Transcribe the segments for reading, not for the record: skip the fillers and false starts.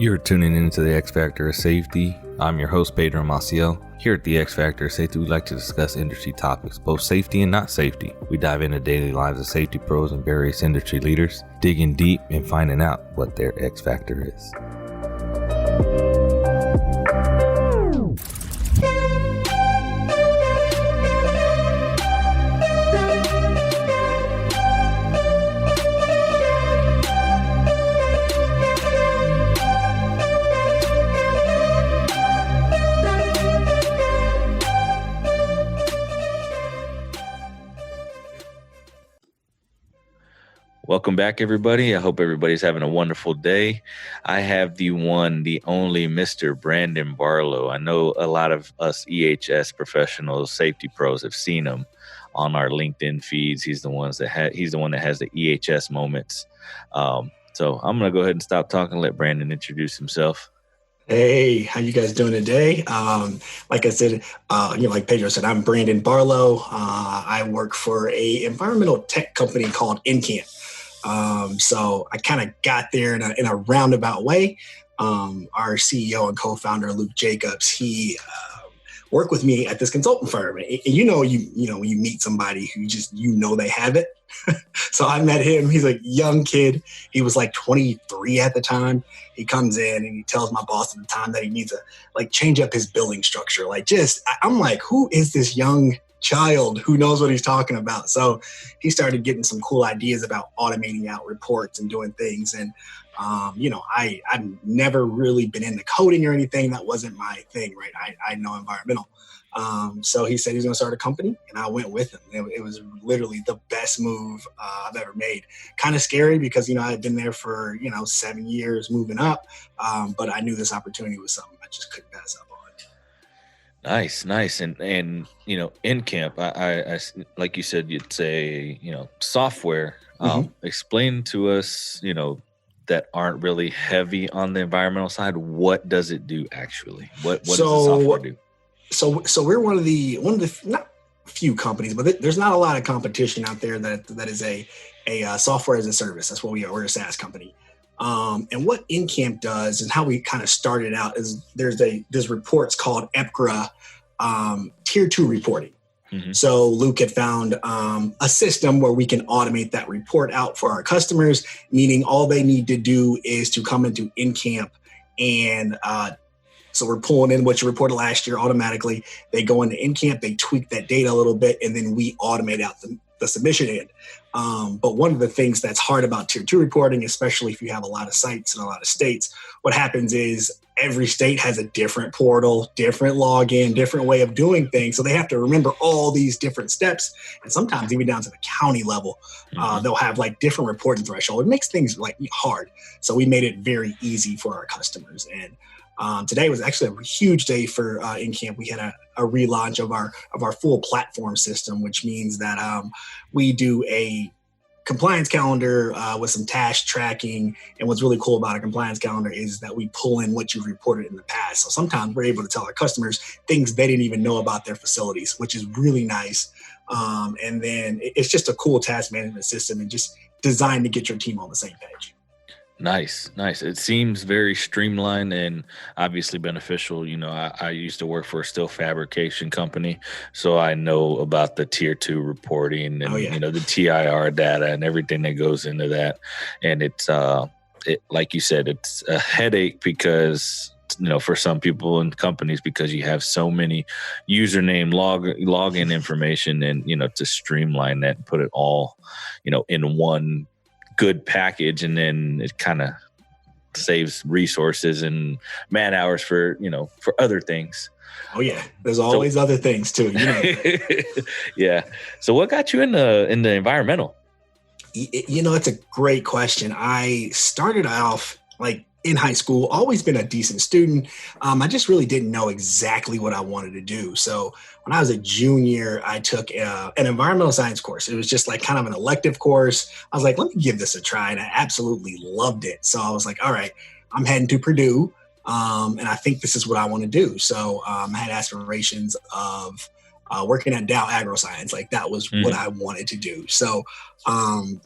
You're tuning into the X Factor of Safety. I'm your host, Pedro Maciel. Here at the X Factor of Safety, we like to discuss industry topics, both safety and not safety. We dive into daily lives of safety pros and various industry leaders, digging deep and finding out what their X Factor is. Welcome back, everybody. I hope everybody's having a wonderful day. I have the one, the only Mr. Brandon Barlow. I know a lot of us EHS professionals, safety pros, have seen him on our LinkedIn feeds. He's the one that has the EHS moments. So I'm going to go ahead and stop talking and let Brandon introduce himself. Hey, how you guys doing today? Like I said, like Pedro said, I'm Brandon Barlow. I work for a environmental tech company called Encamp. So I kind of got there in a roundabout way. Our CEO and co-founder, Luke Jacobs, he worked with me at this consulting firm. And when you meet somebody who they have it. So I met him. He's a young kid. He was like 23 at the time. He comes in and he tells my boss at the time that he needs to change up his billing structure. I'm like, who is this young child who knows what he's talking about? So he started getting some cool ideas about automating out reports and doing things. And, I've never really been into coding or anything. That wasn't my thing, right? I know environmental. So he said he's going to start a company, and I went with him. It was literally the best move I've ever made. Kind of scary because, I had been there for, 7 years moving up. But I knew this opportunity was something I just couldn't pass up on. Nice. And Encamp, I like you said, you'd say, software. Explain to us, that aren't really heavy on the environmental side. What does it do actually? What does the software do? So we're one of the not few companies, but there's not a lot of competition out there that is a software as a service. That's what we are. We're a SaaS company. And what Encamp does and how we kind of started out is there's reports called EPCRA Tier 2 reporting. Mm-hmm. So Luke had found a system where we can automate that report out for our customers, meaning all they need to do is to come into Encamp and so we're pulling in what you reported last year automatically. They go into Encamp, they tweak that data a little bit, and then we automate out the submission end. But one of the things that's hard about Tier 2 reporting, especially if you have a lot of sites in a lot of states, what happens is every state has a different portal, different login, different way of doing things. So they have to remember all these different steps. And sometimes even down to the county level, they'll have different reporting threshold. It makes things hard. So we made it very easy for our customers. And today was actually a huge day for Encamp. We had a relaunch of our full platform system, which means that we do a compliance calendar with some task tracking. And what's really cool about a compliance calendar is that we pull in what you've reported in the past. So sometimes we're able to tell our customers things they didn't even know about their facilities, which is really nice. And then it's just a cool task management system and just designed to get your team on the same page. Nice. It seems very streamlined and obviously beneficial. I used to work for a steel fabrication company, so I know about the Tier 2 reporting and, the TIR data and everything that goes into that. And it's, like you said, it's a headache because, for some people and companies, because you have so many username login information and, to streamline that and put it all, in one good package, and then it kind of saves resources and man hours for other things. Oh yeah, there's always other things too. Yeah. So what got you in the environmental? It's a great question. I started off in high school, always been a decent student. I just really didn't know exactly what I wanted to do. So when I was a junior, I took an environmental science course. It was just kind of an elective course. I was like, let me give this a try. And I absolutely loved it. So I was like, all right, I'm heading to Purdue. And I think this is what I want to do. So I had aspirations of working at Dow AgroScience. Like that was what I wanted to do. So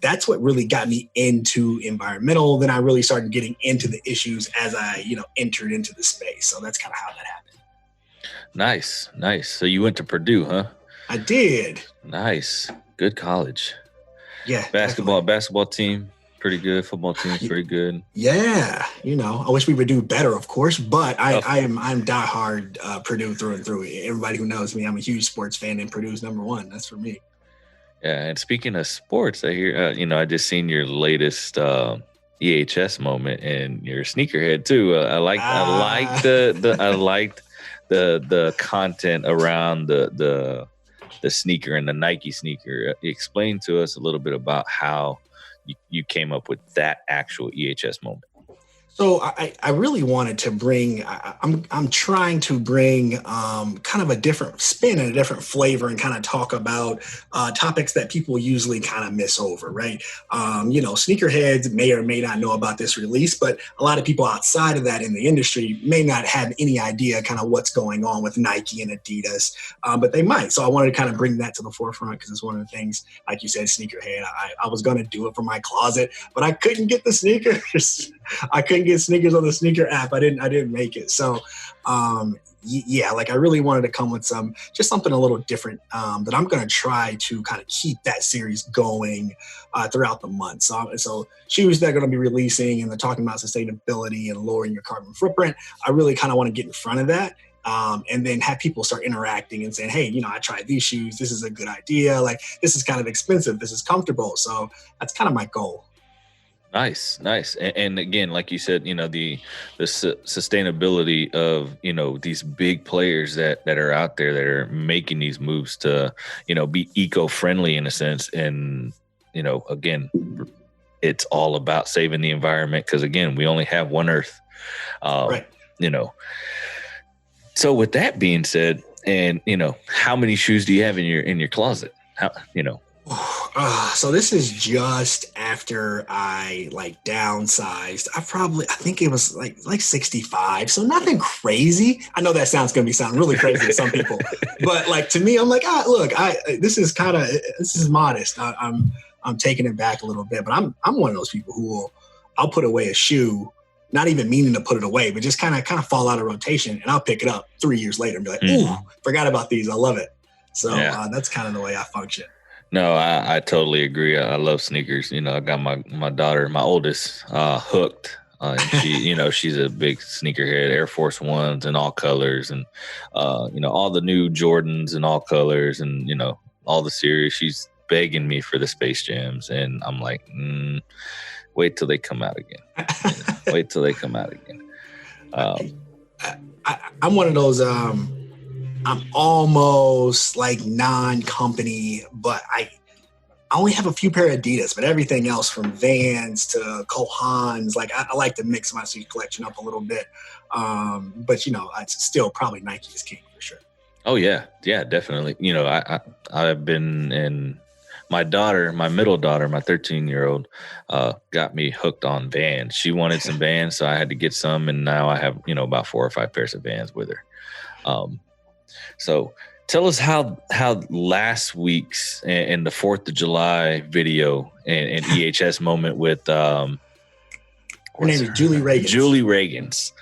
that's what really got me into environmental. Then I really started getting into the issues as I, entered into the space. So that's kind of how that happened. Nice. So you went to Purdue, huh? I did. Nice. Good college. Yeah. Basketball team, pretty good. Football team, pretty good. Yeah. I wish we would do better, of course, but I'm diehard Purdue through and through. Everybody who knows me, I'm a huge sports fan, and Purdue's number one. That's for me. Yeah. And speaking of sports, I hear, I just seen your latest EHS moment, and you're a sneakerhead too. I liked the content around the sneaker and the Nike sneaker. Explain to us a little bit about how you came up with that actual EHS moment. So I really wanted to bring, I'm trying to bring kind of a different spin and a different flavor, and kind of talk about topics that people usually kind of miss over, right? Sneakerheads may or may not know about this release, but a lot of people outside of that in the industry may not have any idea kind of what's going on with Nike and Adidas, but they might. So I wanted to kind of bring that to the forefront, because it's one of the things, like you said, sneakerhead. I was going to do it for my closet, but I couldn't get the sneakers. I couldn't get sneakers on the sneaker app. I didn't make it. So, like I really wanted to come with something a little different that I'm going to try to kind of keep that series going throughout the month. So shoes that are going to be releasing, and they're talking about sustainability and lowering your carbon footprint. I really kind of want to get in front of that. And then have people start interacting and saying, hey, I tried these shoes. This is a good idea. Like, this is kind of expensive. This is comfortable. So that's kind of my goal. Nice. And again, like you said, the sustainability of, these big players that are out there that are making these moves to, be eco-friendly in a sense. And, again, it's all about saving the environment, because, again, we only have one Earth. Right. So with that being said, and, how many shoes do you have in your closet? So this is just after I downsized. I think it was like 65. So nothing crazy. I know that sounds going to sound really crazy to some people, but to me, I'm like, look, this is modest. I'm taking it back a little bit, but I'm one of those people who I'll put away a shoe, not even meaning to put it away, but just kind of fall out of rotation, and I'll pick it up 3 years later and be like, ooh, forgot about these. I love it. So that's kind of the way I function. No, I totally agree. I love sneakers. I got my daughter, my oldest, hooked. And she, she's a big sneakerhead. Air Force Ones in all colors, and all the new Jordans in all colors, and all the series. She's begging me for the Space Jams, and I'm like, wait till they come out again. Wait till they come out again. I'm one of those. I'm almost like non-company, but I only have a few pair of Adidas, but everything else from Vans to Cole Haans, I like to mix my shoe collection up a little bit. But it's still probably Nike is king for sure. Oh yeah, definitely. I've been in. My daughter, my middle daughter, my 13-year-old, got me hooked on Vans. She wanted some Vans, so I had to get some, and now I have about 4 or 5 pairs of Vans with her. So tell us how last week's and the 4th of July video and EHS moment with her name is Julie Reagan. Julie Reagans.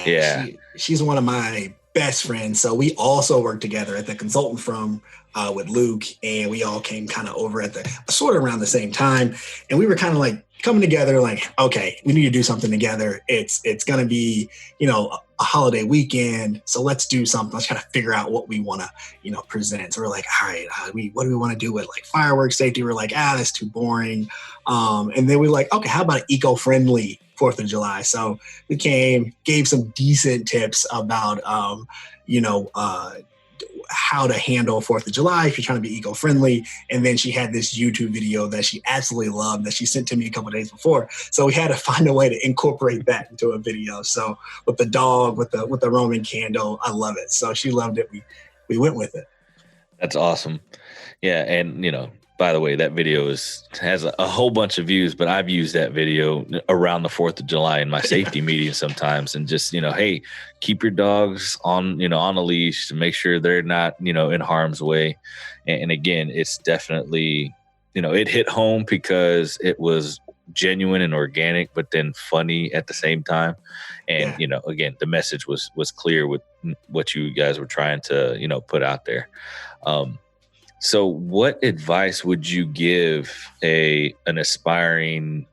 Yeah. She's one of my best friends. So we also worked together at the consultant firm with Luke, and we all came kind of over at the sort of around the same time, and we were kind of coming together, okay, we need to do something together. It's going to be, a holiday weekend. So let's do something. Let's kind of figure out what we want to, present. So we're like, all right, what do we want to do with fireworks safety? We're like, that's too boring. And then we're like, okay, how about an eco-friendly 4th of July? So we gave some decent tips about, how to handle 4th of July if you're trying to be eco-friendly. And then she had this YouTube video that she absolutely loved that she sent to me a couple of days before. So we had to find a way to incorporate that into a video. So with the dog, with the Roman candle, I love it. So she loved it. We went with it. That's awesome. Yeah. And, by the way, that video has a whole bunch of views, but I've used that video around the 4th of July in my safety meetings sometimes, and just, hey, keep your dogs on, on a leash to make sure they're not, in harm's way. And again, it's definitely, it hit home because it was genuine and organic, but then funny at the same time. And, Yeah. Again, the message was clear with what you guys were trying to, put out there. So what advice would you give an aspiring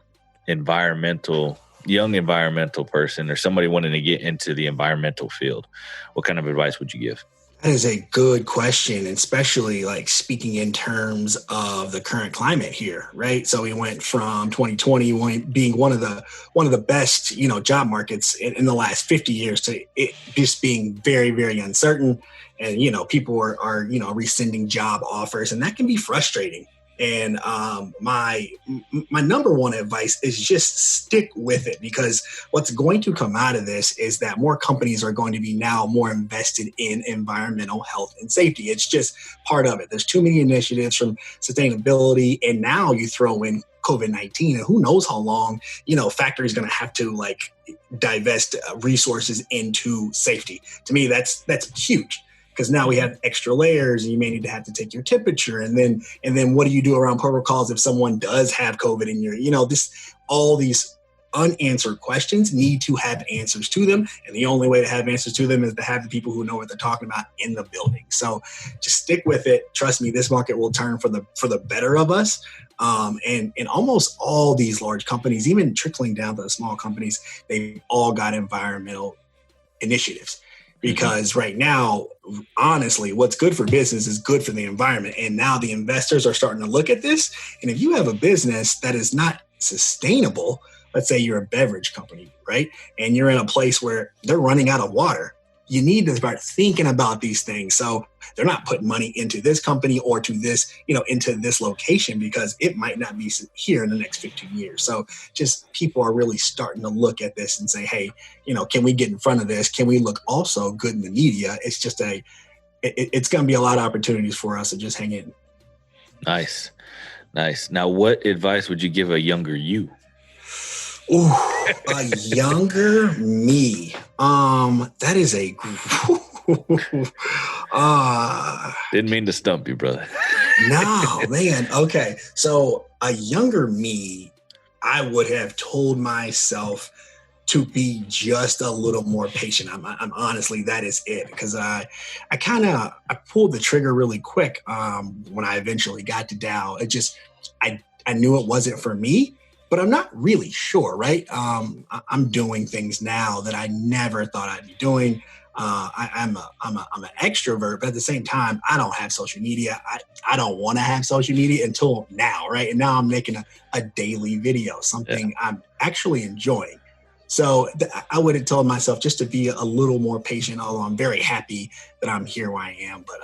young environmental person, or somebody wanting to get into the environmental field? What kind of advice would you give? That is a good question, especially like speaking in terms of the current climate here, right? So we went from 2020 being one of the best, job markets in the last 50 years to it just being very, very uncertain. And, people are rescinding job offers, and that can be frustrating. And my number one advice is just stick with it, because what's going to come out of this is that more companies are going to be now more invested in environmental health and safety. It's just part of it. There's too many initiatives from sustainability, and now you throw in COVID-19, and who knows how long, factories going to have to divest resources into safety. To me, that's huge. Because now we have extra layers, and you may need to have to take your temperature, and then what do you do around protocols if someone does have COVID in your, all these unanswered questions need to have answers to them, and the only way to have answers to them is to have the people who know what they're talking about in the building. So just stick with it. Trust me, this market will turn for the better of us. And almost all these large companies, even trickling down to the small companies, they've all got environmental initiatives. Because right now, honestly, what's good for business is good for the environment. And now the investors are starting to look at this. And if you have a business that is not sustainable, let's say you're a beverage company, right? And you're in a place where they're running out of water, you need to start thinking about these things. So they're not putting money into this company or to this, into this location, because it might not be here in the next 15 years. So just people are really starting to look at this and say, hey, can we get in front of this? Can we look also good in the media? It's just it's going to be a lot of opportunities for us to just hang in. Nice. Now, what advice would you give a younger you? Ooh, a younger me. That is a didn't mean to stump you, brother. No, man. Okay. So a younger me, I would have told myself to be just a little more patient. I'm honestly, that is it. Because I pulled the trigger really quick when I eventually got to Dow. I knew it wasn't for me, but I'm not really sure, right? I'm doing things now that I never thought I'd be doing. I'm an extrovert, but at the same time, I don't have social media. I don't want to have social media until now, right? And now I'm making a daily video, something I'm actually enjoying. So I would have told myself just to be a little more patient, although I'm very happy that I'm here where I am, but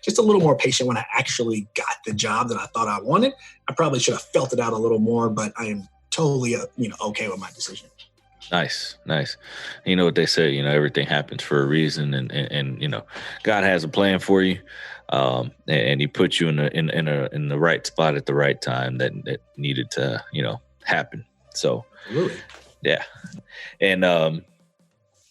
just a little more patient when I actually got the job that I thought I wanted. I probably should have felt it out a little more, but I am totally, okay with my decision. Nice. You know what they say, everything happens for a reason, and God has a plan for you. And he put you in the right spot at the right time that needed to, happen. So, Really? Yeah. And,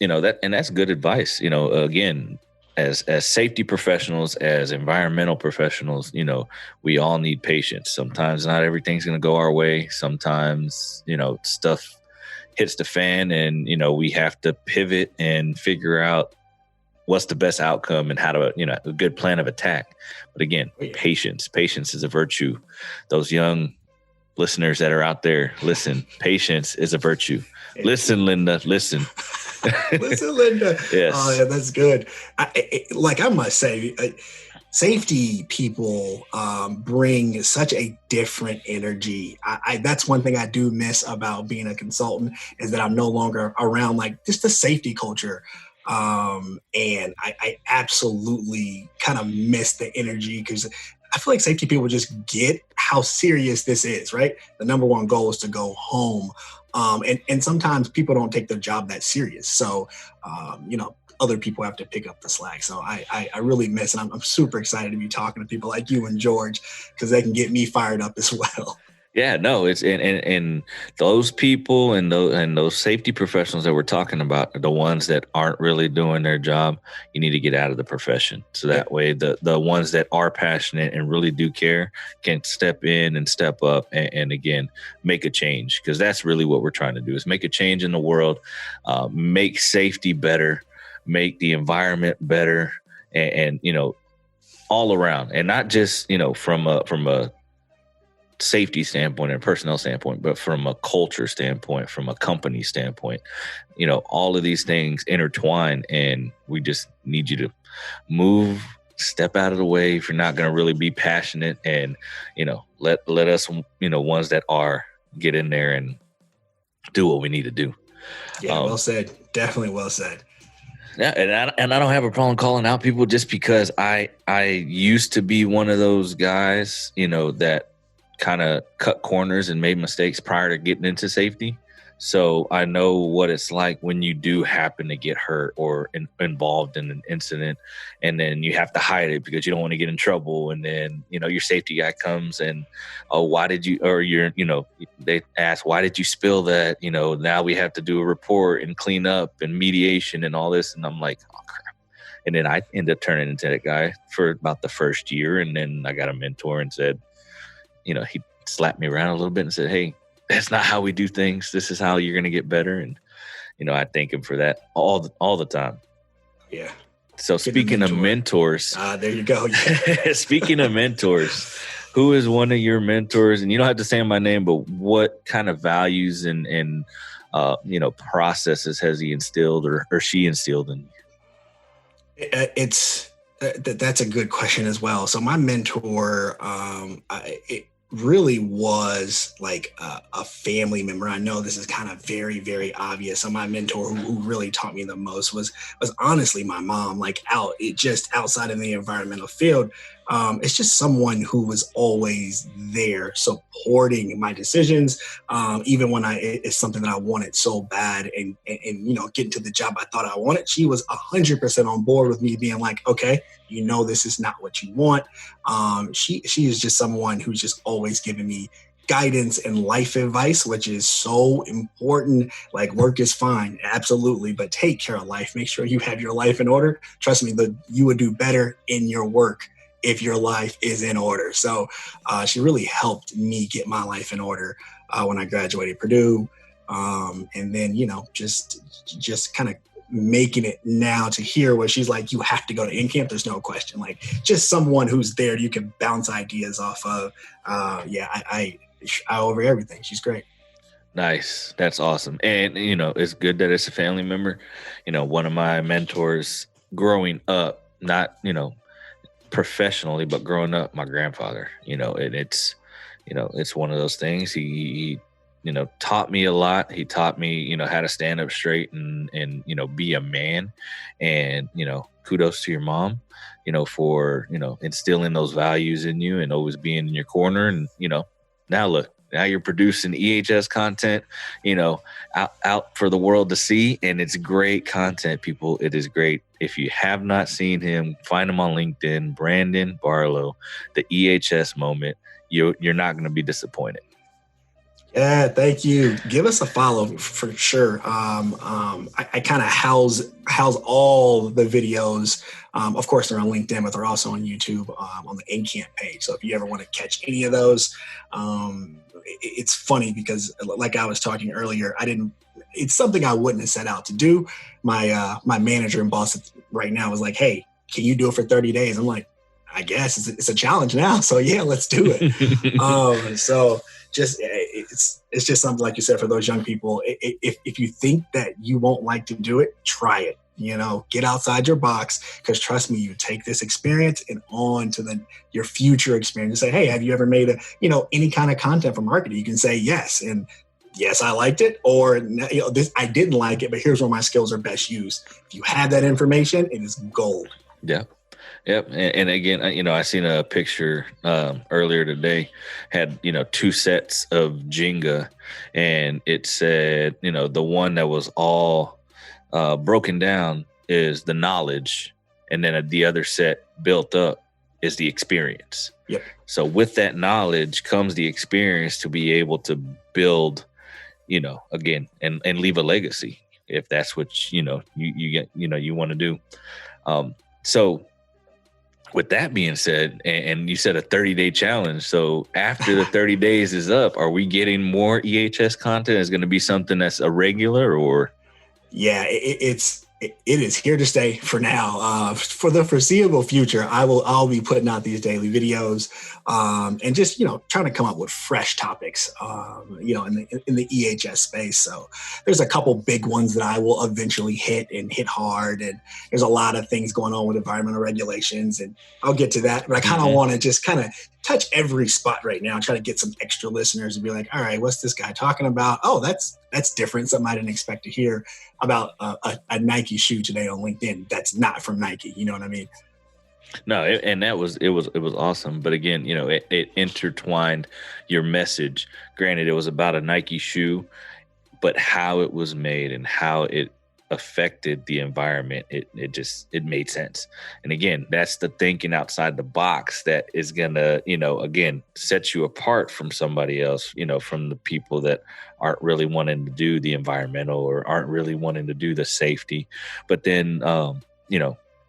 that's good advice, again, as safety professionals, as environmental professionals, we all need patience. Sometimes not everything's going to go our way. Sometimes, stuff hits the fan, and, we have to pivot and figure out what's the best outcome and how to, a good plan of attack. But again, patience is a virtue. Those young listeners that are out there, listen, patience is a virtue. Listen, Linda, listen. Listen, Linda. Yes. Oh, yeah, that's good. I must say, safety people bring such a different energy. That's one thing I do miss about being a consultant, is that I'm no longer around just the safety culture. And I absolutely kind of miss the energy, because I feel like safety people just get how serious this is, right? The number one goal is to go home. And sometimes people don't take their job that serious. So, other people have to pick up the slack. So I really miss, and I'm super excited to be talking to people like you and George, because they can get me fired up as well. Yeah, no, it's and those people and those safety professionals that we're talking about are the ones that aren't really doing their job. You need to get out of the profession, so that way the ones that are passionate and really do care can step in and step up and again make a change, because that's really what we're trying to do, is make a change in the world, make safety better, make the environment better, and all around, and not just from a safety standpoint and personnel standpoint, but from a culture standpoint, from a company standpoint, all of these things intertwine, and we just need you to move, step out of the way if you're not going to really be passionate, and let us ones that are, get in there and do what we need to do. Yeah, well said. Definitely well said. Yeah, and I don't have a problem calling out people, just because I used to be one of those guys, that kind of cut corners and made mistakes prior to getting into safety. So I know what it's like when you do happen to get hurt or involved in an incident, and then you have to hide it because you don't want to get in trouble. And then, your safety guy comes and, oh, why did you, or they ask, why did you spill that? Now we have to do a report and clean up and mediation and all this. And I'm like, oh, crap. And then I end up turning into that guy for about the first year. And then I got a mentor and said, he slapped me around a little bit and said, hey, that's not how we do things. This is how you're going to get better. And, I thank him for that all the time. Yeah. So speaking of mentors, there you go. Yeah. Speaking of mentors, who is one of your mentors? And you don't have to say my name, but what kind of values and processes has he instilled or she instilled in you? That's a good question as well. So my mentor, it really was like a family member. I know this is kind of very, very obvious. So my mentor who really taught me the most was honestly my mom. Like just outside of the environmental field, it's just someone who was always there supporting my decisions, even when it's something that I wanted so bad, and getting to the job I thought I wanted. She was 100% on board with me being like, okay, this is not what you want. She is just someone who's just always giving me guidance and life advice, which is so important. Like, work is fine, absolutely, but take care of life. Make sure you have your life in order. Trust me, you would do better in your work if your life is in order. So she really helped me get my life in order when I graduated Purdue. And then, just kind of making it now to hear what she's like, you have to go to Encamp. There's no question. Like, just someone who's there you can bounce ideas off of. I over everything. She's great. Nice. That's awesome. And, it's good that it's a family member. One of my mentors growing up, not, professionally, but growing up, my grandfather, and it's one of those things. He taught me a lot. He taught me, how to stand up straight and be a man. And, kudos to your mom, for, instilling those values in you and always being in your corner. And, now look, now you're producing EHS content, out for the world to see. And it's great content, people. It is great. If you have not seen him, find him on LinkedIn, Brandon Barlow, the EHS moment. You're not going to be disappointed. Yeah, thank you. Give us a follow for sure. I kind of house all the videos. Of course, they're on LinkedIn, but they're also on YouTube on the Encamp page. So if you ever want to catch any of those, it's funny because, like I was talking earlier, it's something I wouldn't have set out to do. My manager and boss right now is like, hey, can you do it for 30 days? I'm like, I guess it's a challenge now. So yeah, let's do it. So it's just something, like you said, for those young people. If you think that you won't like to do it, try it. Get outside your box, because trust me, you take this experience and on to your future experience. Say, hey, have you ever made any kind of content for marketing? You can say yes, and yes, I liked it, or this I didn't like it, but here's where my skills are best used. If you have that information, it is gold. Yeah. Yep. And again, I seen a picture earlier today, had, 2 sets of Jenga, and it said, the one that was all broken down, is the knowledge, and then the other set built up is the experience. Yep. So with that knowledge comes the experience to be able to build, again, and leave a legacy, if that's what you get, you want to do. So with that being said, and you said a 30-day challenge. So after the 30 days is up, are we getting more EHS content? Is going to be something that's a regular, or? Yeah, it is here to stay for now. For the foreseeable future, I'll be putting out these daily videos, and just trying to come up with fresh topics, in the EHS space. So there's a couple big ones that I will eventually hit hard, and there's a lot of things going on with environmental regulations, and I'll get to that. But I kind of want to just kind of touch every spot right now and try to get some extra listeners and be like, all right, what's this guy talking about? Oh, that's different. Something I didn't expect to hear about a Nike shoe today on LinkedIn. That's not from Nike. You know what I mean? No, it was awesome. But again, it intertwined your message. Granted, it was about a Nike shoe, but how it was made and how it affected the environment, it made sense. And again, that's the thinking outside the box that is gonna, again, set you apart from somebody else, from the people that aren't really wanting to do the environmental or aren't really wanting to do the safety. But then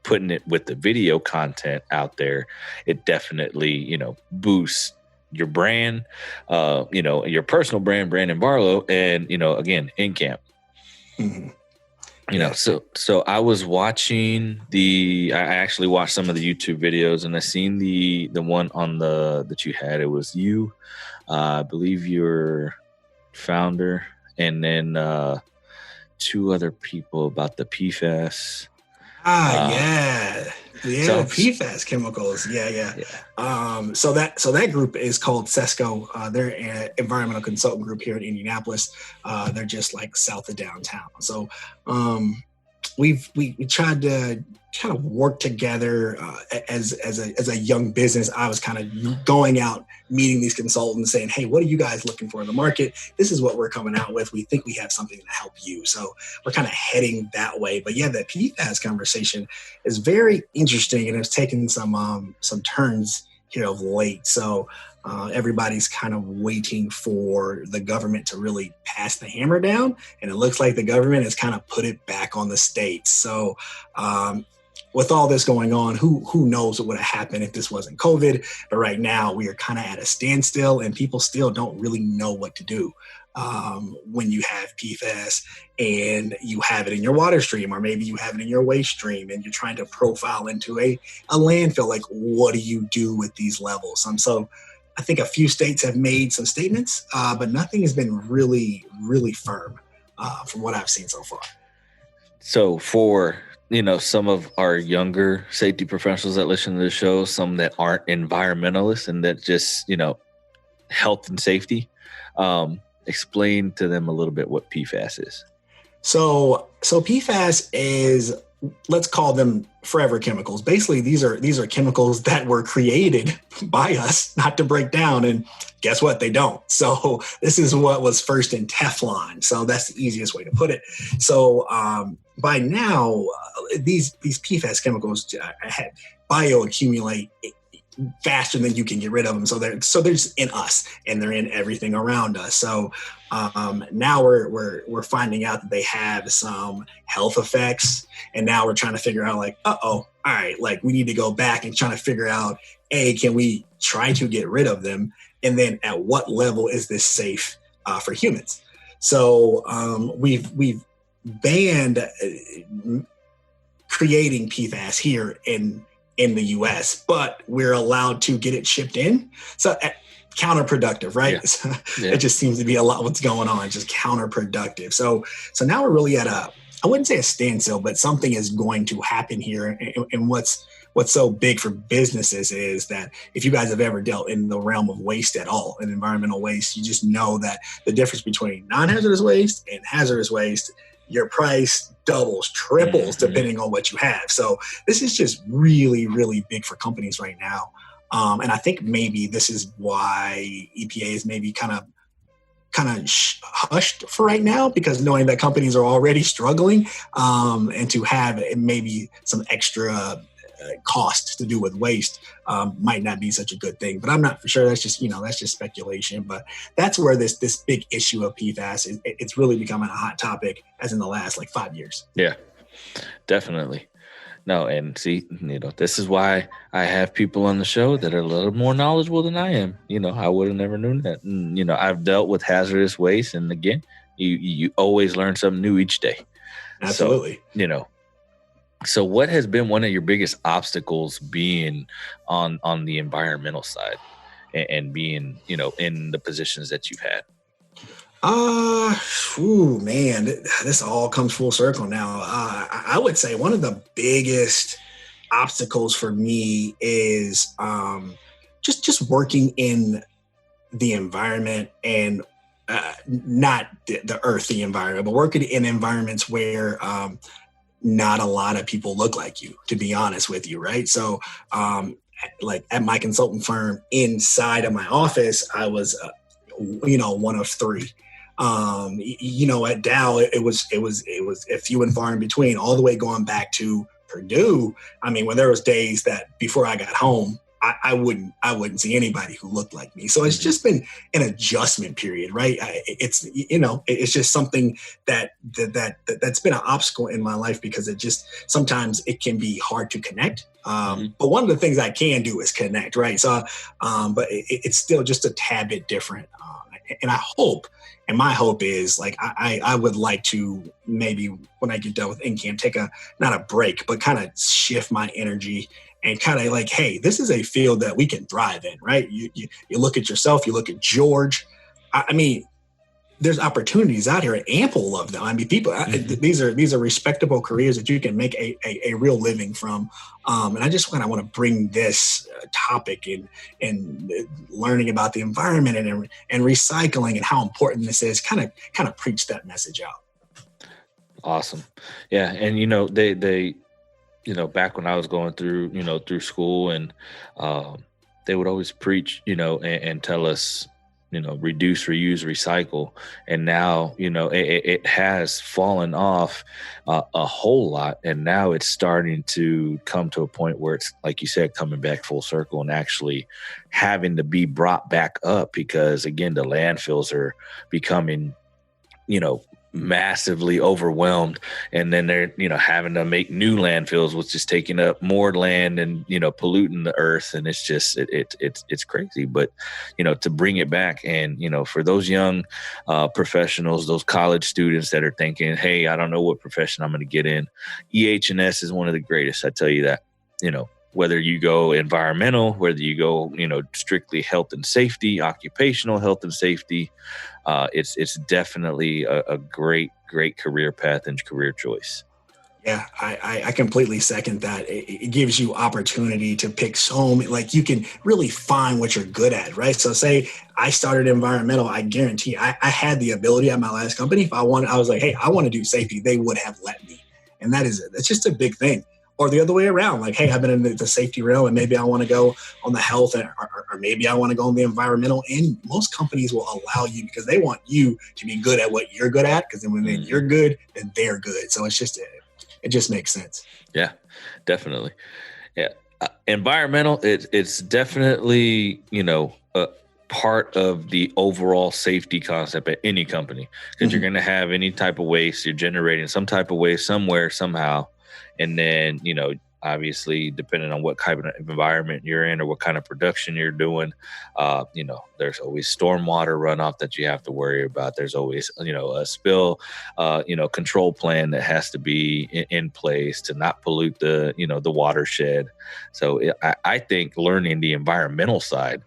putting it with the video content out there, it definitely, boosts your brand, your personal brand, Brandon Barlow, and, again, Encamp. Mm-hmm. So I was watching I actually watched some of the YouTube videos, and I seen the one on that you had. It was you, I believe your founder, and then two other people about the PFAS. Yeah, PFAS chemicals. Yeah. So that group is called SESCO. They're an environmental consultant group here in Indianapolis. They're just like south of downtown. So we tried to kind of work together as a young business. I was kind of going out, meeting these consultants, saying, hey, what are you guys looking for in the market? This is what we're coming out with. We think we have something to help you. So we're kind of heading that way. But yeah, the PFAS conversation is very interesting, and it's taken some turns here of late. So everybody's kind of waiting for the government to really pass the hammer down. And it looks like the government has kind of put it back on the states. So with all this going on, who knows what would have happened if this wasn't COVID? But right now we are kind of at a standstill, and people still don't really know what to do when you have PFAS and you have it in your water stream, or maybe you have it in your waste stream, and you're trying to profile into a landfill. Like, what do you do with these levels? So I think a few states have made some statements, but nothing has been really, really firm from what I've seen so far. So for some of our younger safety professionals that listen to the show, some that aren't environmentalists and that just, health and safety, explain to them a little bit what PFAS is. So PFAS is, let's call them forever chemicals. Basically, these are chemicals that were created by us not to break down, and guess what? They don't. So this is what was first in Teflon. So that's the easiest way to put it. So by now, these PFAS chemicals bioaccumulate faster than you can get rid of them. So they're just in us, and they're in everything around us. So now we're finding out that they have some health effects, and now we're trying to figure out, like, all right, like, we need to go back and trying to figure out, can we try to get rid of them, and then at what level is this safe for humans? So we've banned creating PFAS here in the US, but we're allowed to get it shipped in. So counterproductive, right? Yeah. It just seems to be a lot what's going on, just counterproductive. So now we're really at I wouldn't say a standstill, but something is going to happen here. And what's so big for businesses is that if you guys have ever dealt in the realm of waste at all, in environmental waste, you just know that the difference between non-hazardous waste and hazardous waste, your price doubles, triples, depending on what you have. So this is just really, really big for companies right now. And I think maybe this is why EPA is maybe kind of kind of hushed for right now, because knowing that companies are already struggling, and to have maybe some extra cost to do with waste might not be such a good thing. But I'm not for sure. That's just speculation. But that's where this big issue of PFAS it's really becoming a hot topic, as in the last like 5 years. Yeah, definitely. No, and see, this is why I have people on the show that are a little more knowledgeable than I am. I would have never known that. And, I've dealt with hazardous waste, and again, you always learn something new each day. Absolutely. So what has been one of your biggest obstacles being on the environmental side and being, in the positions that you've had? Man, this all comes full circle now. I would say one of the biggest obstacles for me is just working in the environment, and not the earth, the environment, but working in environments where not a lot of people look like you, to be honest with you, right? So like at my consultant firm, inside of my office, I was one of three. At Dow, it was a few and far in between, all the way going back to Purdue. I mean, when there was days that before I got home, I wouldn't see anybody who looked like me. So it's just been an adjustment period, right? It's just something that's been an obstacle in my life, because sometimes it can be hard to connect. But one of the things I can do is connect, right? So, but it's still just a tad bit different. And my hope is, like, I would like to, maybe when I get done with Encamp, take not a break, but kind of shift my energy and kind of like, hey, this is a field that we can thrive in, right? You look at yourself, you look at George. I mean, there's opportunities out here, ample of them. I mean, people, these are respectable careers that you can make a real living from. And I just want to bring this topic and learning about the environment and recycling and how important this is, kind of preach that message out. Awesome. Yeah. And, they back when I was going through, through school, and they would always preach, and tell us, reduce, reuse, recycle. And now, it has fallen off a whole lot. And now it's starting to come to a point where it's, like you said, coming back full circle and actually having to be brought back up, because again, the landfills are becoming, massively overwhelmed, and then they're having to make new landfills, which is taking up more land and polluting the earth, and it's just it's crazy. But to bring it back, and for those young professionals, those college students that are thinking, hey, I don't know what profession I'm going to get in, EH&S is one of the greatest. I tell you that. Whether you go environmental, whether you go, strictly health and safety, occupational health and safety, it's definitely a great career path and career choice. Yeah, I completely second that. It gives you opportunity to pick like you can really find what you're good at, right? So say I started environmental, I guarantee I had the ability at my last company. If I was like, hey, I want to do safety, they would have let me. And that's just a big thing. Or the other way around, like, hey, I've been in the safety realm, and maybe I want to go on the health, or maybe I want to go on the environmental. And most companies will allow you, because they want you to be good at what you're good at, because then when you're good, then they're good. So it just makes sense. Yeah, definitely. Yeah. Environmental, it's definitely, a part of the overall safety concept at any company, because you're going to have any type of waste. You're generating some type of waste somewhere, somehow. And then, obviously, depending on what kind of environment you're in or what kind of production you're doing, there's always stormwater runoff that you have to worry about. There's always, a spill, control plan that has to be in place to not pollute the watershed. So I think learning the environmental side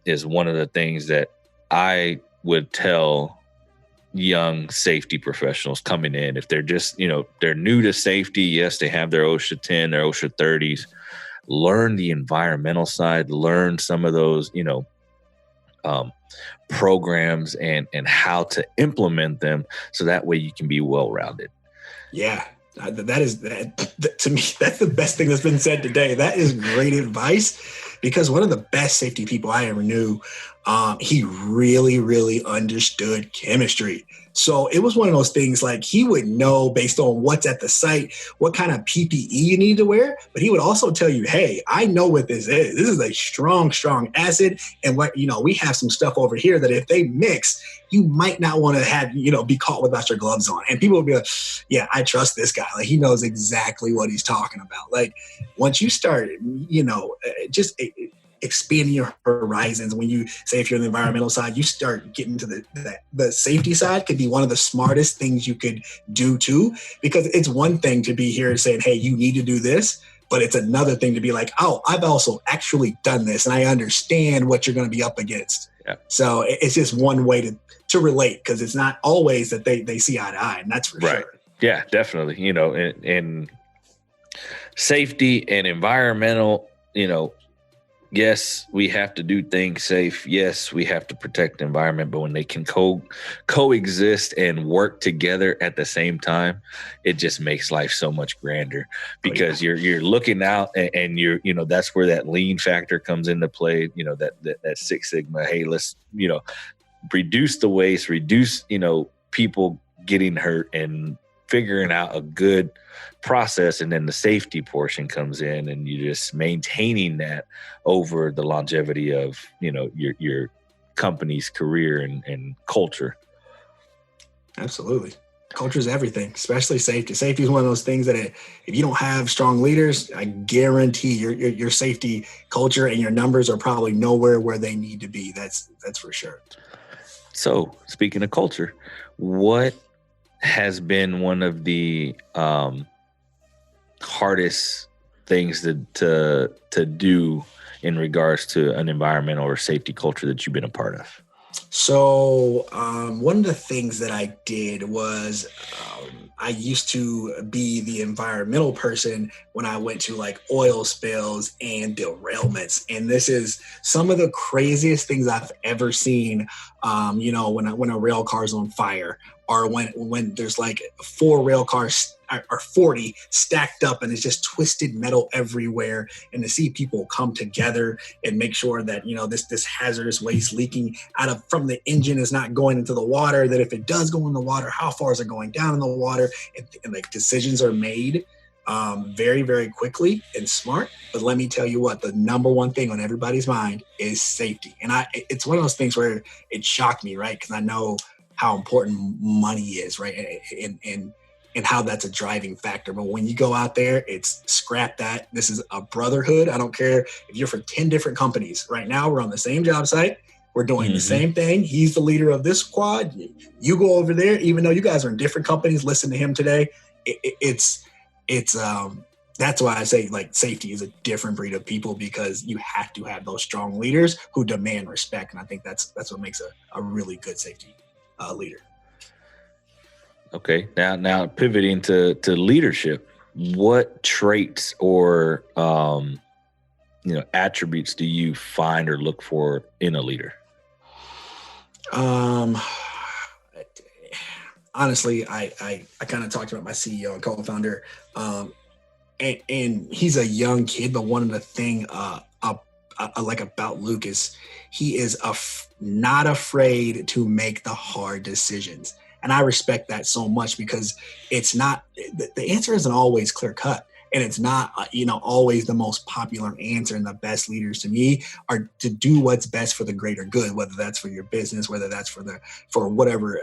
is one of the things that I would tell young safety professionals coming in. If they're just, they're new to safety, yes, they have their OSHA 10, their OSHA 30s, learn the environmental side, learn some of those, programs and how to implement them, so that way you can be well-rounded. Yeah. To me, that's the best thing that's been said today. That is great advice, because one of the best safety people I ever knew, he really, really understood chemistry. So it was one of those things like he would know based on what's at the site, what kind of PPE you need to wear, but he would also tell you, hey, I know what this is. This is a strong, strong acid. And what, we have some stuff over here that if they mix, you might not want to have, be caught without your gloves on. And people will be like, yeah, I trust this guy. Like he knows exactly what he's talking about. Like once you start, just expanding your horizons. When you say, if you're on the environmental side, you start getting to the safety side could be one of the smartest things you could do too, because it's one thing to be here saying, hey, you need to do this, but it's another thing to be like, oh, I've also actually done this and I understand what you're going to be up against. Yeah. So it's just one way to relate, because it's not always that they see eye to eye, and that's for sure. Yeah, definitely. In safety and environmental, yes, we have to do things safe. Yes, we have to protect the environment, but when they can coexist and work together at the same time, it just makes life so much grander, because you're looking out and you're, that's where that lean factor comes into play, that Six Sigma. Hey, let's, reduce the waste, reduce, people getting hurt, and figuring out a good process. And then the safety portion comes in, and you just maintaining that over the longevity of, your company's career and culture. Absolutely. Culture is everything, especially safety. Safety is one of those things that if you don't have strong leaders, I guarantee your safety culture and your numbers are probably nowhere where they need to be. That's for sure. So speaking of culture, what has been one of the hardest things to do in regards to an environmental or safety culture that you've been a part of? So one of the things that I did was I used to be the environmental person when I went to like oil spills and derailments. And this is some of the craziest things I've ever seen, when a rail car is on fire, or when there's like 4 rail cars or 40 stacked up and it's just twisted metal everywhere. And to see people come together and make sure that, this hazardous waste leaking from the engine is not going into the water, that if it does go in the water, how far is it going down in the water? And like decisions are made very, very quickly and smart. But let me tell you what, the number one thing on everybody's mind is safety. And it's one of those things where it shocked me, right? Because I know how important money is, right? And how that's a driving factor. But when you go out there, it's scrap that. This is a brotherhood. I don't care if you're for 10 different companies. Right now, we're on the same job site. We're doing the same thing. He's the leader of this squad. You go over there, even though you guys are in different companies, listen to him today. It's that's why I say like safety is a different breed of people, because you have to have those strong leaders who demand respect. And I think that's what makes a really good safety leader. Okay. Now pivoting to leadership, what traits or, attributes do you find or look for in a leader? Honestly, I kind of talked about my CEO and co-founder, and he's a young kid, but one of the thing I like about Luke is he is not afraid to make the hard decisions. And I respect that so much, because it's not, the answer isn't always clear cut. And it's not, always the most popular answer. And the best leaders to me are to do what's best for the greater good, whether that's for your business, whether that's for whatever,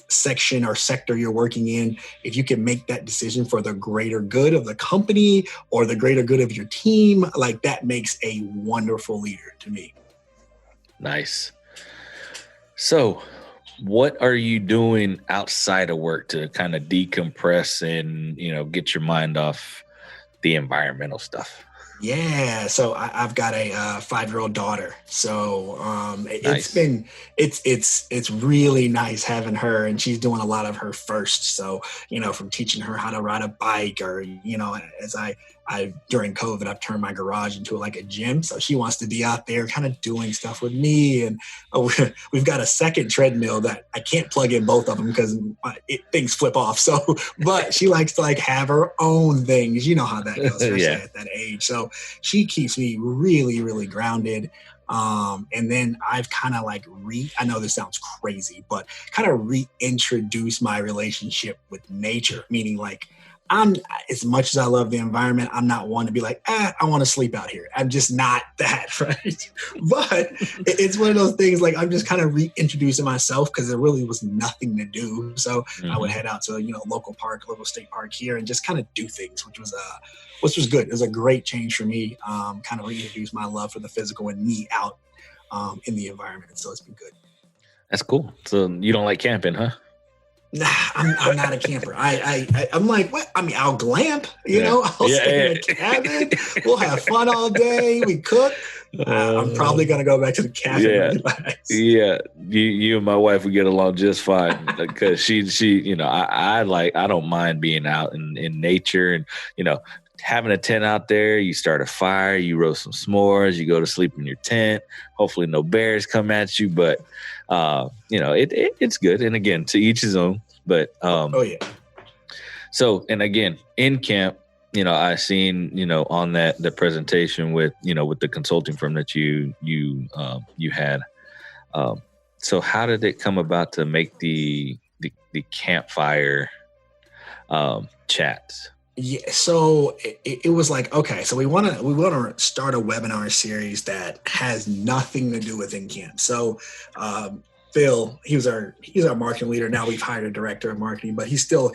section or sector you're working in. If you can make that decision for the greater good of the company or the greater good of your team, like that makes a wonderful leader to me. Nice. So what are you doing outside of work to kind of decompress and, get your mind off the environmental stuff? Yeah. So I've got a 5-year-old daughter. So Nice. it's really nice having her, and she's doing a lot of her first. So, from teaching her how to ride a bike, or, as I during COVID, I've turned my garage into like a gym. So she wants to be out there kind of doing stuff with me. And we've got a second treadmill that I can't plug in both of them because things flip off. So, but she likes to like have her own things. You know how that goes, especially at that age. So So she keeps me really, really grounded. And then I've kind of like I know this sounds crazy, but kind of reintroduced my relationship with nature, meaning like I'm, as much as I love the environment, I'm not one to be like, I want to sleep out here. I'm just not that, right? But it's one of those things like I'm just kind of reintroducing myself because there really was nothing to do. So I would head out to, local state park here and just kind of do things, which was good. It was a great change for me. Kind of reintroduce my love for the physical and me out in the environment. And so it's been good. That's cool. So you don't like camping, huh? Nah, I'm not a camper. I'm like, what? I mean, I'll glamp, I'll stay in a cabin. We'll have fun all day. We cook. I'm probably going to go back to the cabin and relax. Yeah. You and my wife would get along just fine because she, I don't mind being out in nature and, having a tent out there. You start a fire, you roast some s'mores, you go to sleep in your tent. Hopefully no bears come at you, but it's good. And again, to each his own. But So, and again, Encamp, I seen, on the presentation with the consulting firm that you had. So how did it come about to make the campfire chats? Yeah, so it was like, okay, so we want to start a webinar series that has nothing to do with Encamp. So Phil, he's our marketing leader. Now we've hired a director of marketing, but he's still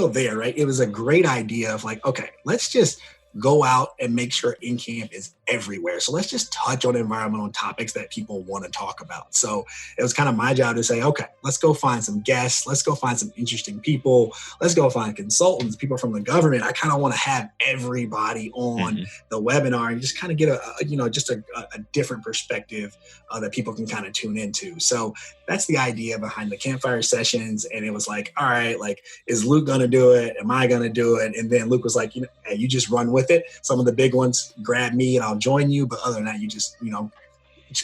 there, right? It was a great idea of like, okay, let's just go out and make sure Encamp is everywhere. So let's just touch on environmental topics that people want to talk about. So it was kind of my job to say, okay, let's go find some guests. Let's go find some interesting people. Let's go find consultants, people from the government. I kind of want to have everybody on the webinar and just kind of get a different perspective that people can kind of tune into. So that's the idea behind the campfire sessions. And it was like, all right, like, is Luke going to do it? Am I going to do it? And then Luke was like, hey, you just run with it. Some of the big ones, grab me and I'll join you. But other than that, you just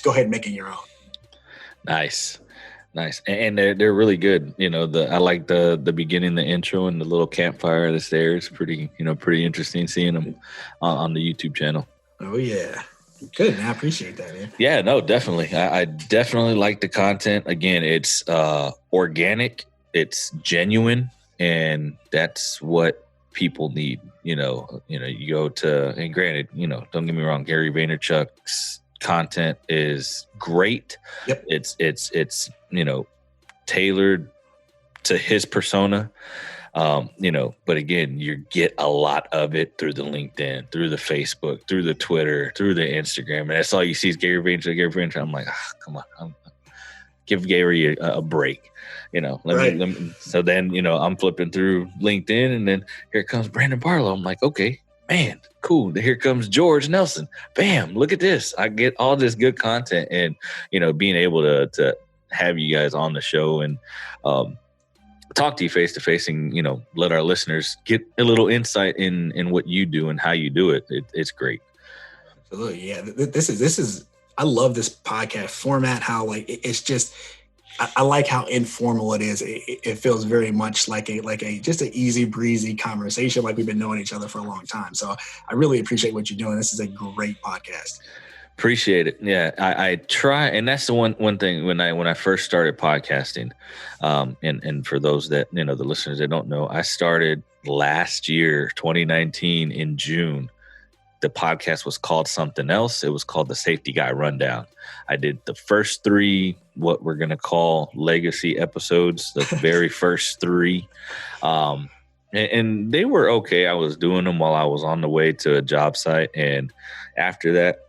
go ahead and make it your own. Nice. And they're really good. I like the beginning, the intro and the little campfire that's there. It's pretty interesting seeing them on the YouTube channel. Oh yeah. Good. Man. I appreciate that, man. Yeah, no, definitely. I definitely like the content. Again, it's organic, it's genuine, and that's what people need. You go to, and granted, don't get me wrong, Gary Vaynerchuk's content is great. Yep. It's tailored to his persona. But again, you get a lot of it through the LinkedIn, through the Facebook, through the Twitter, through the Instagram. And that's all you see is Gary Vaynerchuk. I'm like, come on, give Gary a break. Let me. So then, I'm flipping through LinkedIn and then here comes Brandon Barlow. I'm like, okay, man, cool. Here comes George Nelson. Bam, look at this. I get all this good content and, being able to have you guys on the show and, talk to you face to face and, let our listeners get a little insight in what you do and how you do it. It's great. Absolutely. Yeah. This is, I love this podcast format. How like, it's just, I like how informal it is. It feels very much like just an easy breezy conversation. Like we've been knowing each other for a long time. So I really appreciate what you're doing. This is a great podcast. Appreciate it. Yeah, I try, and that's the one thing when I first started podcasting, and for those that the listeners that don't know, I started last year, 2019 in June. The podcast was called something else. It was called the Safety Guy Rundown. I did the first 3, what we're gonna call legacy episodes, the very first 3, and they were okay. I was doing them while I was on the way to a job site, and after that,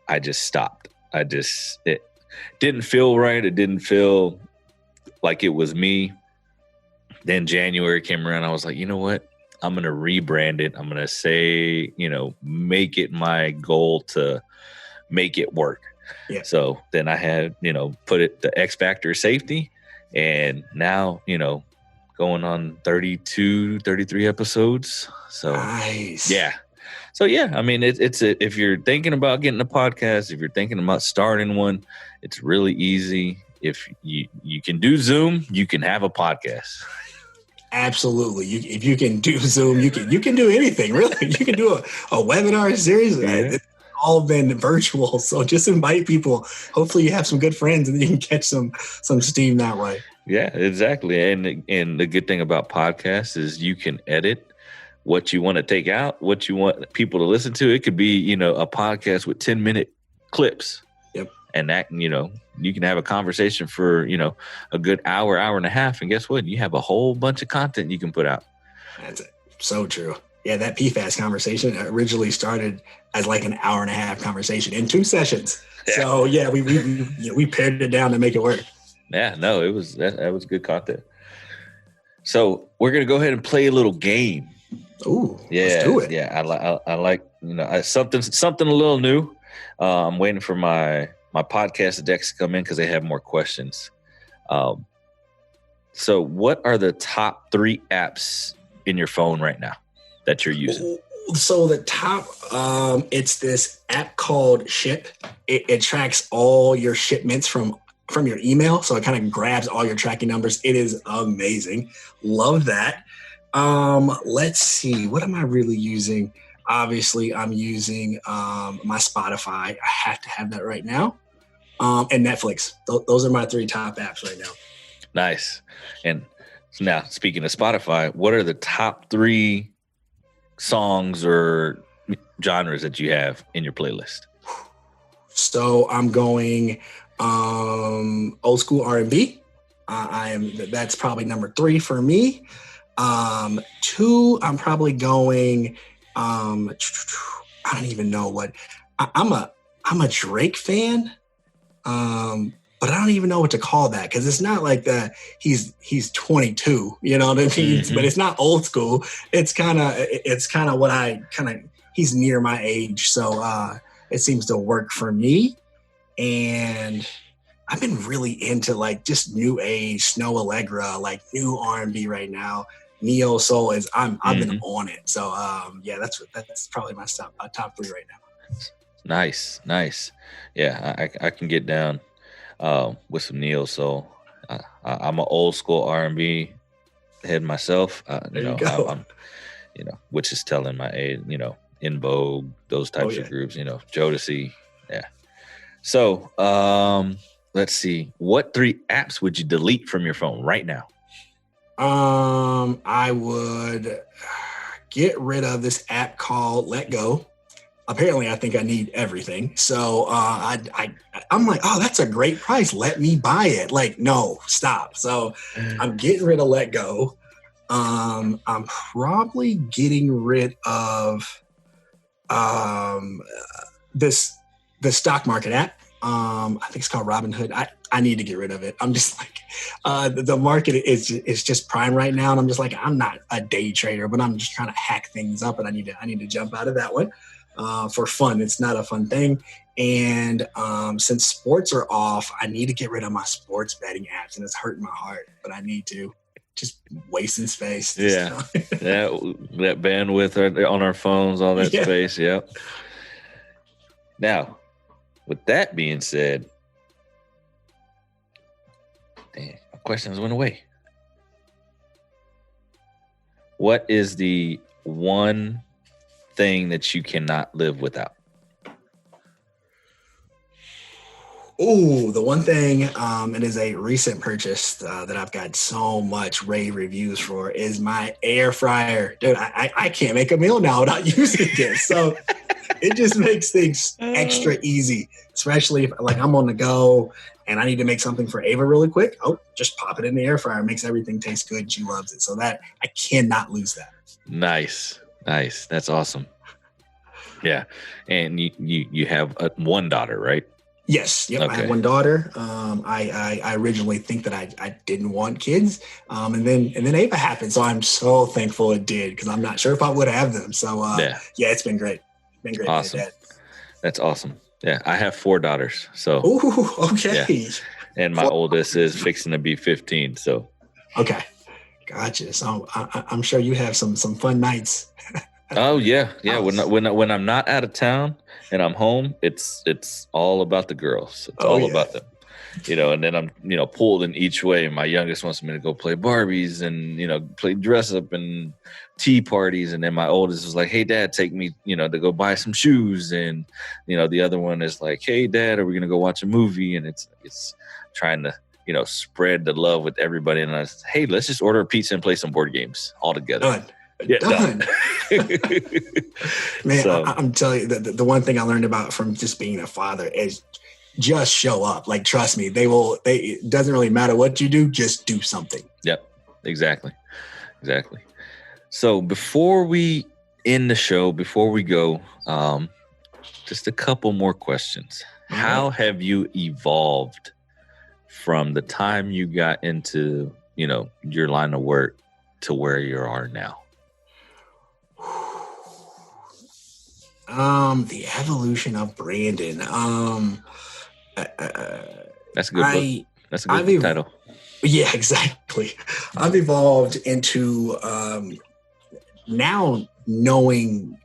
I just stopped. It didn't feel right. It didn't feel like it was me. Then January came around. I was like, you know what? I'm going to rebrand it. I'm going to say, make it my goal to make it work. Yeah. So then I had, put it the X Factor safety. And now, going on 32, 33 episodes. So nice. Yeah. So yeah, I mean, it's if you're thinking about getting a podcast, if you're thinking about starting one, it's really easy. If you can do Zoom, you can have a podcast. Absolutely. If you can do Zoom, you can do anything, really. You can do a webinar series. Yeah. It's all been virtual. So just invite people. Hopefully you have some good friends and you can catch some steam that way. Yeah, exactly. And the good thing about podcasts is you can edit what you want to take out, what you want people to listen to. It could be, a podcast with 10-minute clips. Yep. And that, you can have a conversation for, a good hour and a half. And guess what? You have a whole bunch of content you can put out. That's so true. Yeah, that PFAS conversation originally started as like an hour and a half conversation in 2 sessions. Yeah. So yeah, we pared it down to make it work. Yeah, no, it was that was good content. So we're gonna go ahead and play a little game. Ooh, yeah, let's do it. Yeah, I like something a little new. I'm waiting for my podcast decks to come in because they have more questions. So what are the top 3 apps in your phone right now that you're using? So the top, it's this app called Ship. It tracks all your shipments from your email. So it kind of grabs all your tracking numbers. It is amazing. Love that. Let's see. What am I really using? Obviously, I'm using my Spotify. I have to have that right now. And Netflix. Those are my 3 top apps right now. Nice. And now, speaking of Spotify, what are the top 3 songs or genres that you have in your playlist? So I'm going old school R&B. That's probably number 3 for me. 2, I'm probably going. I don't even know what. I'm a Drake fan. But I don't even know what to call that because it's not like that. He's 22, you know what I mean? Mm-hmm. But it's not old school. It's kind of what he's near my age. So it seems to work for me. And I've been really into like just new age, Snow Allegra, like new R&B right now. Neo Soul I've been on it. So yeah, that's probably my top 3 right now. Nice. Yeah, I can get down with some neo soul. I'm an old school R&B head myself. I'm which is telling my age. In Vogue, those types of groups. Jodeci. Yeah. So let's see. What 3 apps would you delete from your phone right now? I would get rid of this app called Let Go. Apparently, I think I need everything. So I'm like, oh, that's a great price. Let me buy it. Like, no, stop. So I'm getting rid of Let Go. I'm probably getting rid of the stock market app. I think it's called Robinhood. I need to get rid of it. I'm just like, the market is just prime right now. And I'm just like, I'm not a day trader, but I'm just trying to hack things up. And I need to jump out of that one. For fun. It's not a fun thing. And since sports are off, I need to get rid of my sports betting apps, and it's hurting my heart, but I need to. Just wasting space. Yeah. that bandwidth on our phones, all that space. Yep. Now, with that being said, my questions went away. What is the one thing that you cannot live without? Oh, the one thing, it is a recent purchase that I've got so much rave reviews for is my air fryer. Dude, I can't make a meal now without using this. So it just makes things extra easy, especially if like I'm on the go and I need to make something for Ava really quick. Oh, just pop it in the air fryer. It makes everything taste good. She loves it. So that I cannot lose that. Nice. That's awesome. Yeah. And you have one daughter, right? Yes. Yep. Okay. I have one daughter. I originally think that I didn't want kids. And then Ava happened. So I'm so thankful it did because I'm not sure if I would have them. So yeah, it's been great. Awesome. That's awesome. Yeah. I have 4 daughters. So ooh, okay. Yeah. And my oldest is fixing to be 15. So okay. Gotcha. So I'm sure you have some fun nights. Oh yeah. When I'm not out of town and I'm home, it's all about the girls. It's all about them. and then I'm, pulled in each way. My youngest wants me to go play Barbies and, play dress up and tea parties. And then my oldest was like, hey, Dad, take me, to go buy some shoes. And, the other one is like, hey, Dad, are we going to go watch a movie? And it's trying to, spread the love with everybody. And I was, hey, let's just order a pizza and play some board games all together. Done. Yeah, done. Man, so, I'm telling you, the one thing I learned about from just being a father is just show up. Like, trust me, it doesn't really matter what you do, just do something. Yep, exactly. So before we end the show, before we go, just a couple more questions. All How right. have you evolved from the time you got into, your line of work to where you are now? The evolution of Brandon. That's a good book. That's a good title. Yeah, exactly. I've evolved into now knowing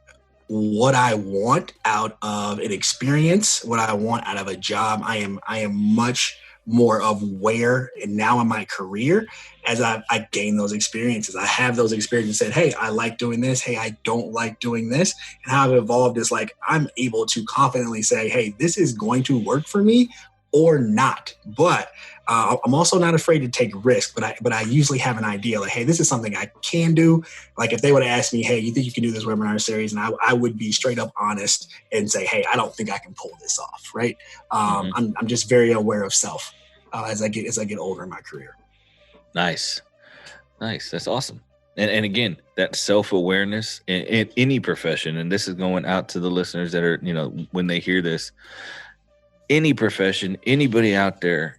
what I want out of an experience, what I want out of a job. I am much more aware, and now in my career, as I gain those experiences, I have those experiences and said, hey, I like doing this. Hey, I don't like doing this. And how I've evolved is like, I'm able to confidently say, hey, this is going to work for me or not. But I'm also not afraid to take risks, but I usually have an idea like, hey, this is something I can do. Like if they would have asked me, hey, you think you can do this webinar series? And I would be straight up honest and say, hey, I don't think I can pull this off. Right. I'm just very aware of self as I get older in my career. Nice. That's awesome. And again, that self-awareness in any profession, and this is going out to the listeners that are, when they hear this, any profession, anybody out there,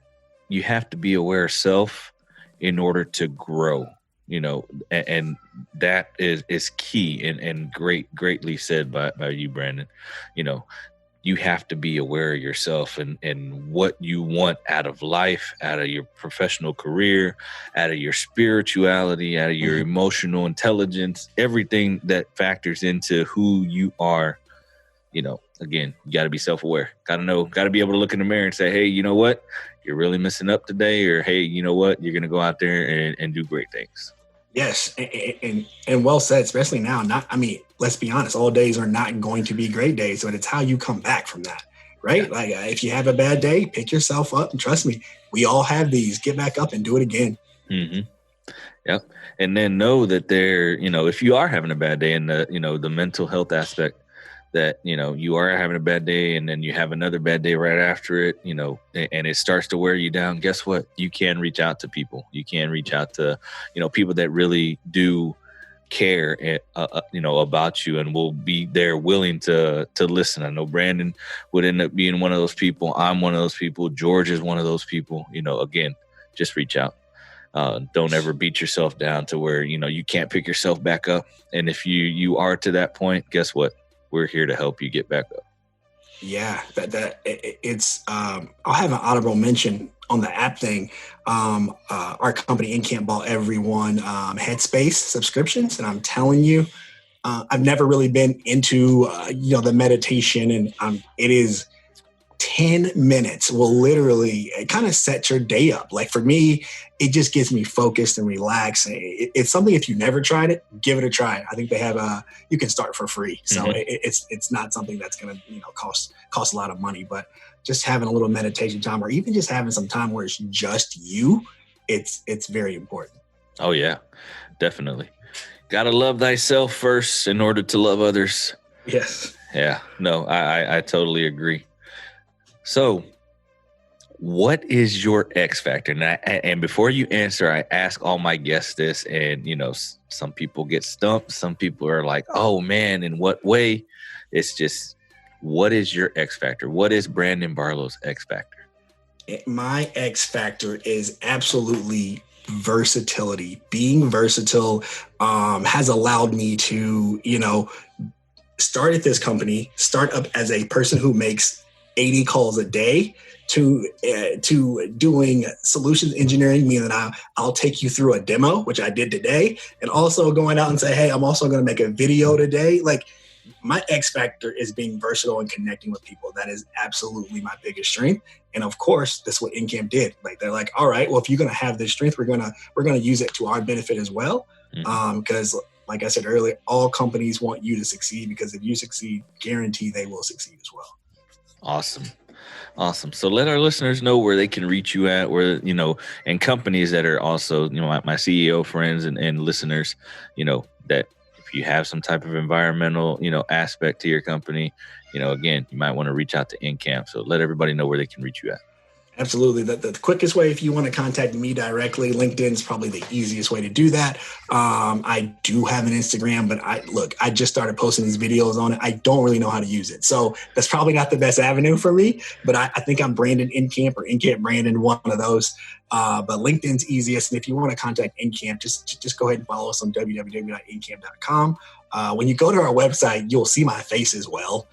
you have to be aware of self in order to grow, and that is key and greatly said by you, Brandon. You have to be aware of yourself and what you want out of life, out of your professional career, out of your spirituality, out of your emotional intelligence, everything that factors into who you are. Again, you got to be self-aware. Got to be able to look in the mirror and say, hey, you know what? You're really messing up today. Or, hey, you know what? You're going to go out there and do great things. Yes. And well said, especially now. Let's be honest, all days are not going to be great days, but it's how you come back from that, right? Yeah. Like if you have a bad day, pick yourself up and trust me, we all have these. Get back up and do it again. Mm-hmm. Yep. And then know that if you are having a bad day and the mental health aspect, that, you are having a bad day and then you have another bad day right after it, and it starts to wear you down. Guess what? You can reach out to people. You can reach out to, people that really do care, about you and will be there willing to listen. I know Brandon would end up being one of those people. I'm one of those people. George is one of those people. Again, just reach out. Don't ever beat yourself down to where, you can't pick yourself back up. And if you are to that point, guess what? We're here to help you get back up. Yeah, it's. I'll have an honorable mention on the app thing. Our company Encamp bought everyone Headspace subscriptions, and I'm telling you, I've never really been into the meditation, and it is 10 minutes will literally kind of set your day up. Like for me, it just gets me focused and relaxed. It's something, if you never tried it, give it a try. I think they have you can start for free. So it's not something that's going to, cost a lot of money, but just having a little meditation time or even just having some time where it's just you, it's very important. Oh yeah, definitely. Got to love thyself first in order to love others. Yes. Yeah, no, I totally agree. So what is your X factor? And before you answer, I ask all my guests this, and, some people get stumped. Some people are like, oh man, in what way? It's just, what is your X factor? What is Brandon Barlow's X factor? My X factor is absolutely versatility. Being versatile has allowed me to, start at this company, start up as a person who makes 80 calls a day to doing solutions engineering, meaning that I'll take you through a demo, which I did today, and also going out and say, hey, I'm also going to make a video today. Like my X factor is being versatile and connecting with people. That is absolutely my biggest strength. And of course, that's what Encamp did. Like they're like, all right, well, if you're gonna have this strength, we're gonna use it to our benefit as well. Because like I said earlier, all companies want you to succeed, because if you succeed, guarantee they will succeed as well. Awesome. Awesome. So let our listeners know where they can reach you at, where, and companies that are also, my CEO friends and listeners, that if you have some type of environmental, aspect to your company, again, you might want to reach out to Encamp. So let everybody know where they can reach you at. Absolutely. The quickest way, if you want to contact me directly, LinkedIn is probably the easiest way to do that. I do have an Instagram, but I just started posting these videos on it. I don't really know how to use it. So that's probably not the best avenue for me, but I think I'm Brandon Encamp or Encamp Brandon, one of those. But LinkedIn's easiest. And if you want to contact Encamp, just go ahead and follow us on www.encamp.com. When you go to our website, you'll see my face as well.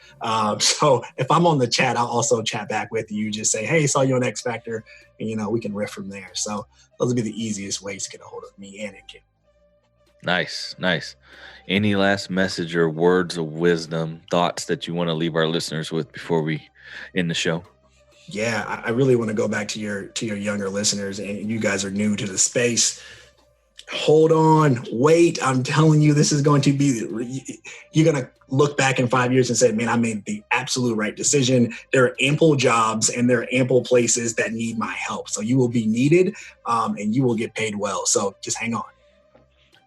So if I'm on the chat, I'll also chat back with you. Just say, hey, saw you on X Factor, and we can riff from there. So those would be the easiest ways to get a hold of me and Encamp. Nice. Any last message or words of wisdom, thoughts that you want to leave our listeners with before we end the show? Yeah, I really want to go back to your younger listeners, and you guys are new to the space. Hold on, wait. I'm telling you, this is going to be, you're going to look back in 5 years and say, man, I made the absolute right decision. There are ample jobs and there are ample places that need my help. So you will be needed, and you will get paid well. So just hang on.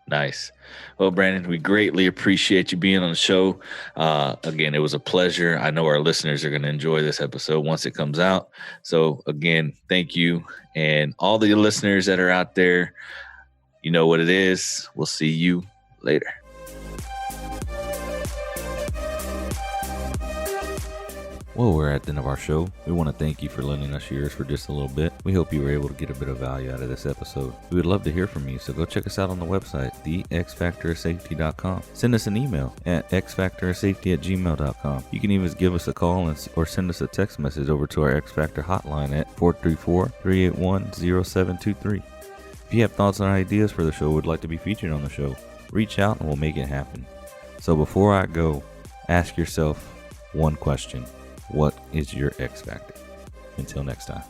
Nice. Well, Brandon, we greatly appreciate you being on the show. Again, it was a pleasure. I know our listeners are going to enjoy this episode once it comes out. So again, thank you. And all the listeners that are out there, you know what it is. We'll see you later. Well, we're at the end of our show. We want to thank you for lending us yours for just a little bit. We hope you were able to get a bit of value out of this episode. We would love to hear from you, so go check us out on the website, thexfactorofsafety.com. Send us an email at xfactororsafety@gmail.com. You can even give us a call or send us a text message over to our X Factor hotline at 434-381-0723. If you have thoughts or ideas for the show or would like to be featured on the show, reach out and we'll make it happen. So before I go, ask yourself one question. What is your X Factor? Until next time.